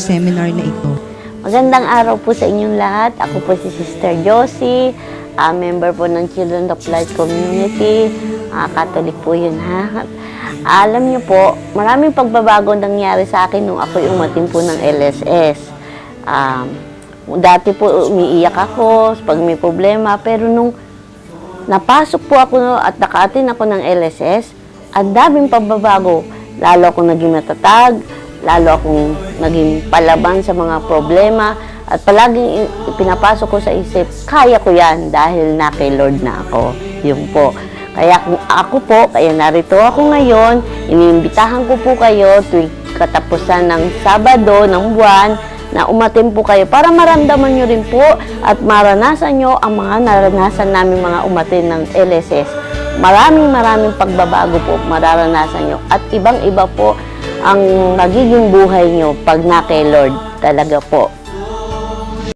seminar na ito. Magandang araw po sa inyong lahat. Ako po si Sister Josie, member po ng Children of Light Community. Catholic po yun, ha? Alam niyo po, maraming pagbabago nangyari sa akin nung ako umating po ng LSS. Dati po umiiyak ako pag may problema, pero nung napasok po ako at naka-attend ako ng LSS, ang daming pagbabago. Lalo akong naging matatag, lalo akong naging palaban sa mga problema, at palaging pinapasok ko sa isip, kaya ko yan dahil na kay Lord na ako. Yun po. Kaya kung ako po, kaya narito ako ngayon, iniimbitahan ko po kayo tuwing katapusan ng Sabado, ng buwan, na umatin po kayo para maramdaman nyo rin po at maranasan nyo ang mga naranasan namin mga umatin ng LSS. Maraming pagbabago po mararanasan nyo at ibang-iba po ang magiging buhay nyo pag na kay Lord talaga po.